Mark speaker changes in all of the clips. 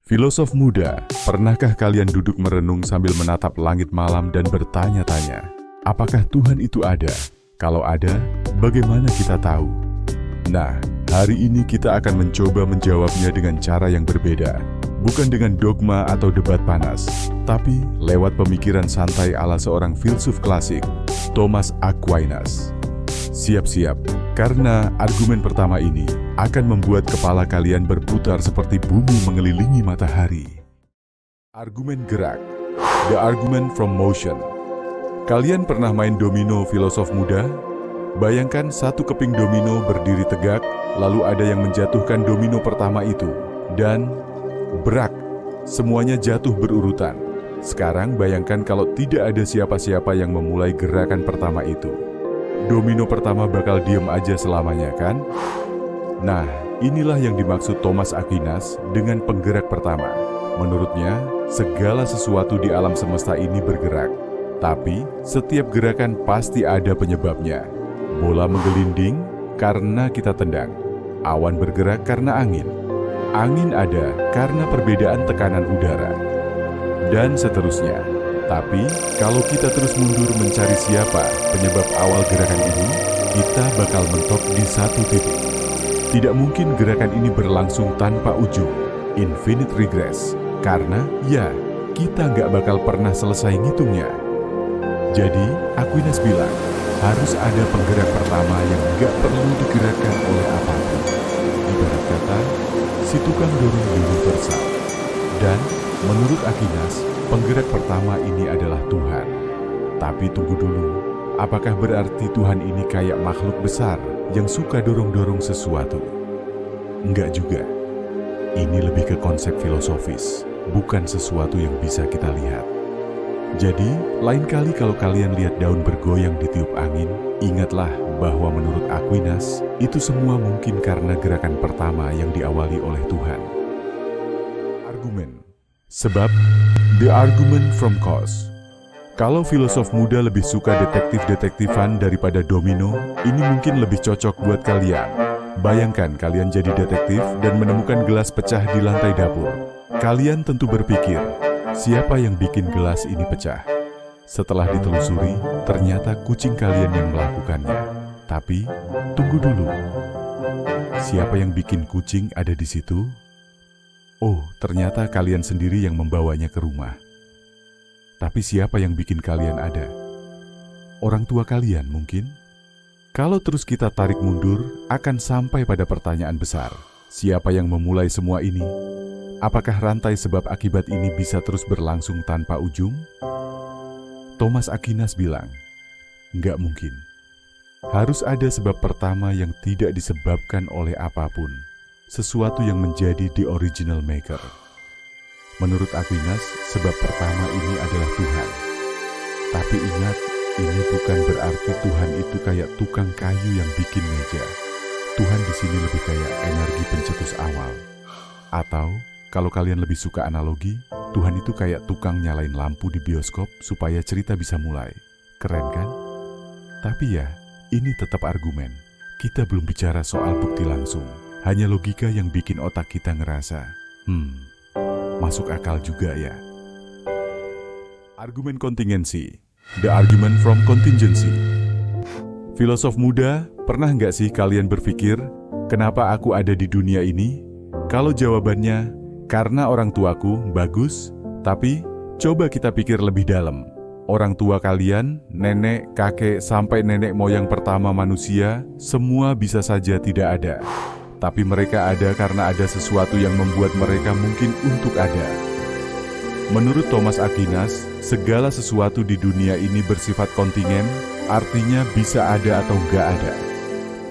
Speaker 1: Filosof muda, pernahkah kalian duduk merenung sambil menatap langit malam dan bertanya-tanya, apakah Tuhan itu ada? Kalau ada, bagaimana kita tahu? Nah, hari ini kita akan mencoba menjawabnya dengan cara yang berbeda. Bukan dengan dogma atau debat panas, tapi lewat pemikiran santai ala seorang filsuf klasik, Thomas Aquinas. Siap-siap, karena argumen pertama ini akan membuat kepala kalian berputar seperti bumi mengelilingi matahari. Argumen gerak, the argument from motion. Kalian pernah main domino filosof muda? Bayangkan satu keping domino berdiri tegak, lalu ada yang menjatuhkan domino pertama itu, dan brak, semuanya jatuh berurutan. Sekarang bayangkan kalau tidak ada siapa-siapa yang memulai gerakan pertama itu. Domino pertama bakal diem aja selamanya, kan? Nah, inilah yang dimaksud Thomas Aquinas dengan penggerak pertama. Menurutnya, segala sesuatu di alam semesta ini bergerak. Tapi, setiap gerakan pasti ada penyebabnya. Bola menggelinding karena kita tendang. Awan bergerak karena angin. Angin ada karena perbedaan tekanan udara. Dan seterusnya. Tapi, kalau kita terus mundur mencari siapa penyebab awal gerakan ini, kita bakal mentok di satu titik. Tidak mungkin gerakan ini berlangsung tanpa ujung, infinite regress, karena ya, kita nggak bakal pernah selesai ngitungnya. Jadi, Aquinas bilang, harus ada penggerak pertama yang nggak perlu digerakkan oleh apapun. Ibarat kata, si tukang dorong universal. Dan, menurut Aquinas, penggerak pertama ini adalah Tuhan. Tapi tunggu dulu, apakah berarti Tuhan ini kayak makhluk besar yang suka dorong-dorong sesuatu? Enggak juga. Ini lebih ke konsep filosofis, bukan sesuatu yang bisa kita lihat. Jadi, lain kali kalau kalian lihat daun bergoyang ditiup angin, ingatlah bahwa menurut Aquinas, itu semua mungkin karena gerakan pertama yang diawali oleh Tuhan. Argumen. Sebab, the argument from cause. Kalau filosof muda lebih suka detektif-detektifan daripada domino, ini mungkin lebih cocok buat kalian. Bayangkan kalian jadi detektif dan menemukan gelas pecah di lantai dapur. Kalian tentu berpikir, siapa yang bikin gelas ini pecah? Setelah ditelusuri, ternyata kucing kalian yang melakukannya. Tapi, tunggu dulu. Siapa yang bikin kucing ada di situ? Oh, ternyata kalian sendiri yang membawanya ke rumah. Tapi siapa yang bikin kalian ada? Orang tua kalian mungkin? Kalau terus kita tarik mundur, akan sampai pada pertanyaan besar. Siapa yang memulai semua ini? Apakah rantai sebab akibat ini bisa terus berlangsung tanpa ujung? Thomas Aquinas bilang, nggak mungkin. Harus ada sebab pertama yang tidak disebabkan oleh apapun. Sesuatu yang menjadi the original maker. Menurut Aquinas, sebab pertama ini adalah Tuhan. Tapi ingat, ini bukan berarti Tuhan itu kayak tukang kayu yang bikin meja. Tuhan di sini lebih kayak energi pencetus awal. Atau, kalau kalian lebih suka analogi, Tuhan itu kayak tukang nyalain lampu di bioskop supaya cerita bisa mulai. Keren kan? Tapi ya, ini tetap argumen. Kita belum bicara soal bukti langsung. Hanya logika yang bikin otak kita ngerasa, masuk akal juga ya. Argumen kontingensi, the argument from contingency. Filosof muda, pernah nggak sih kalian berpikir, kenapa aku ada di dunia ini? Kalau jawabannya, karena orang tuaku bagus, tapi coba kita pikir lebih dalam. Orang tua kalian, nenek, kakek, sampai nenek moyang pertama manusia, semua bisa saja tidak ada. Tapi mereka ada karena ada sesuatu yang membuat mereka mungkin untuk ada. Menurut Thomas Aquinas, segala sesuatu di dunia ini bersifat kontingen, artinya bisa ada atau nggak ada.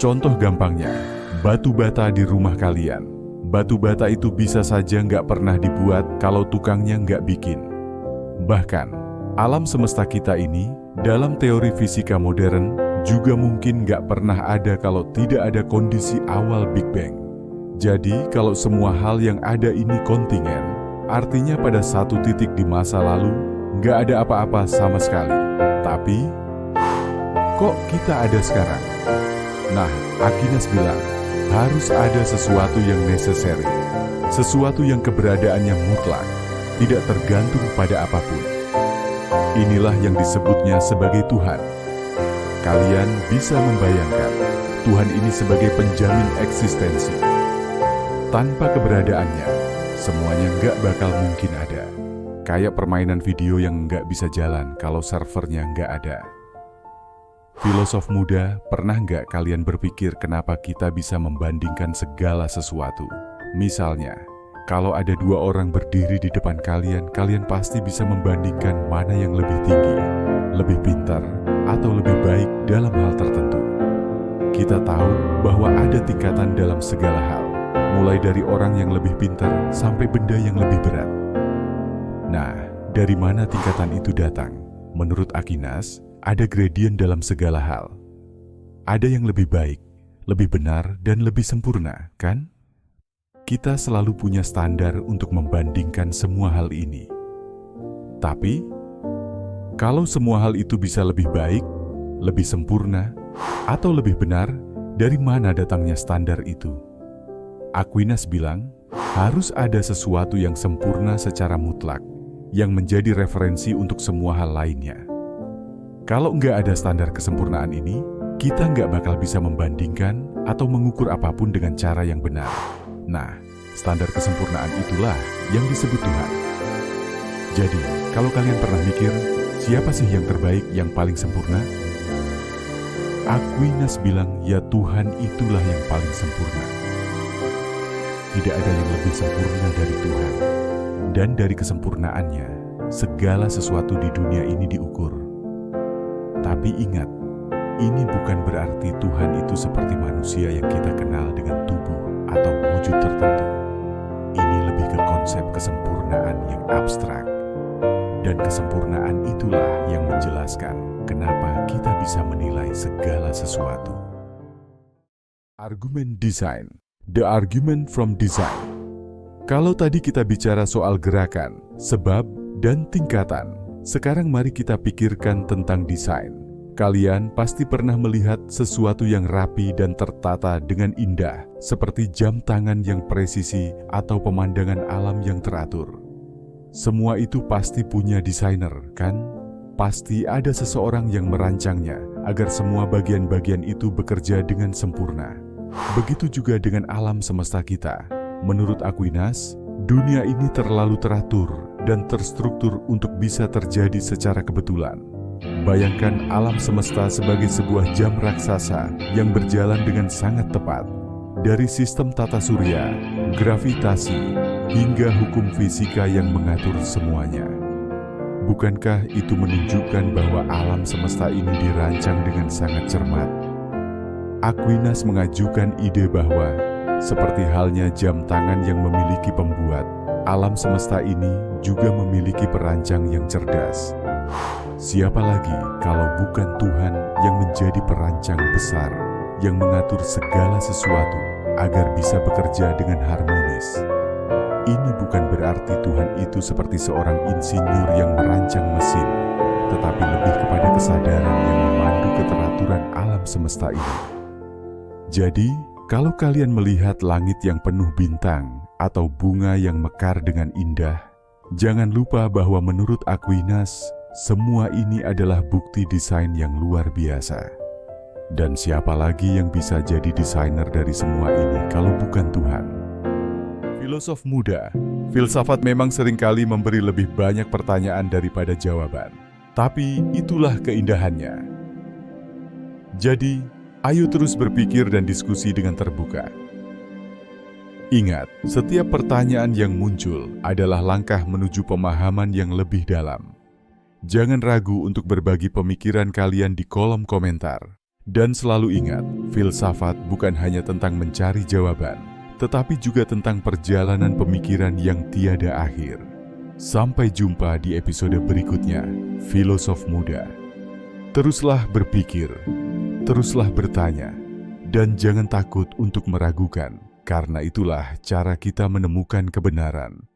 Speaker 1: Contoh gampangnya, batu bata di rumah kalian. Batu bata itu bisa saja nggak pernah dibuat kalau tukangnya nggak bikin. Bahkan, alam semesta kita ini, dalam teori fisika modern, juga mungkin nggak pernah ada kalau tidak ada kondisi awal Big Bang. Jadi, kalau semua hal yang ada ini kontingen, artinya pada satu titik di masa lalu, nggak ada apa-apa sama sekali. Tapi, kok kita ada sekarang? Nah, Aquinas bilang, harus ada sesuatu yang necessary. sesuatu yang keberadaannya mutlak, tidak tergantung pada apapun. Inilah yang disebutnya sebagai Tuhan. Kalian bisa membayangkan Tuhan ini sebagai penjamin eksistensi. Tanpa keberadaannya, semuanya nggak bakal mungkin ada. Kayak permainan video yang nggak bisa jalan kalau servernya nggak ada. Filosof muda, pernah nggak kalian berpikir kenapa kita bisa membandingkan segala sesuatu? Misalnya, kalau ada dua orang berdiri di depan kalian, kalian pasti bisa membandingkan mana yang lebih tinggi, lebih pintar, atau lebih baik dalam hal tertentu. Kita tahu bahwa ada tingkatan dalam segala hal, mulai dari orang yang lebih pintar sampai benda yang lebih berat. Nah, dari mana tingkatan itu datang? Menurut Aquinas, ada gradien dalam segala hal. Ada yang lebih baik, lebih benar, dan lebih sempurna, kan? Kita selalu punya standar untuk membandingkan semua hal ini. Tapi, kalau semua hal itu bisa lebih baik, lebih sempurna, atau lebih benar, dari mana datangnya standar itu? Aquinas bilang, harus ada sesuatu yang sempurna secara mutlak, yang menjadi referensi untuk semua hal lainnya. Kalau nggak ada standar kesempurnaan ini, kita nggak bakal bisa membandingkan atau mengukur apapun dengan cara yang benar. Nah, standar kesempurnaan itulah yang disebut Tuhan. Jadi, kalau kalian pernah mikir, siapa sih yang terbaik, yang paling sempurna? Aquinas bilang, ya Tuhan itulah yang paling sempurna. Tidak ada yang lebih sempurna dari Tuhan. Dan dari kesempurnaannya, segala sesuatu di dunia ini diukur. Tapi ingat, ini bukan berarti Tuhan itu seperti manusia yang kita kenal dengan tubuh atau wujud tertentu. Ini lebih ke konsep kesempurnaan yang abstrak. Dan kesempurnaan itulah yang menjelaskan kenapa kita bisa menilai segala sesuatu. Argumen desain. The argument from design. Kalau tadi kita bicara soal gerakan, sebab, dan tingkatan, sekarang mari kita pikirkan tentang desain. Kalian pasti pernah melihat sesuatu yang rapi dan tertata dengan indah, seperti jam tangan yang presisi atau pemandangan alam yang teratur. Semua itu pasti punya desainer, kan? Pasti ada seseorang yang merancangnya agar semua bagian-bagian itu bekerja dengan sempurna. Begitu juga dengan alam semesta kita. Menurut Aquinas, dunia ini terlalu teratur dan terstruktur untuk bisa terjadi secara kebetulan. Bayangkan alam semesta sebagai sebuah jam raksasa yang berjalan dengan sangat tepat. Dari sistem tata surya, gravitasi, hingga hukum fisika yang mengatur semuanya. Bukankah itu menunjukkan bahwa alam semesta ini dirancang dengan sangat cermat? Aquinas mengajukan ide bahwa, seperti halnya jam tangan yang memiliki pembuat, alam semesta ini juga memiliki perancang yang cerdas. Siapa lagi kalau bukan Tuhan yang menjadi perancang besar, yang mengatur segala sesuatu agar bisa bekerja dengan harmonis. Ini bukan berarti Tuhan itu seperti seorang insinyur yang merancang mesin, tetapi lebih kepada kesadaran yang memandu keteraturan alam semesta ini. Jadi, kalau kalian melihat langit yang penuh bintang atau bunga yang mekar dengan indah, jangan lupa bahwa menurut Aquinas, semua ini adalah bukti desain yang luar biasa. Dan siapa lagi yang bisa jadi desainer dari semua ini kalau bukan Tuhan? Filosof muda, filsafat memang seringkali memberi lebih banyak pertanyaan daripada jawaban. Tapi itulah keindahannya. Jadi, ayo terus berpikir dan diskusi dengan terbuka. Ingat, setiap pertanyaan yang muncul adalah langkah menuju pemahaman yang lebih dalam. Jangan ragu untuk berbagi pemikiran kalian di kolom komentar. Dan selalu ingat, filsafat bukan hanya tentang mencari jawaban, tetapi juga tentang perjalanan pemikiran yang tiada akhir. Sampai jumpa di episode berikutnya, Filosof Muda. Teruslah berpikir, teruslah bertanya, dan jangan takut untuk meragukan, karena itulah cara kita menemukan kebenaran.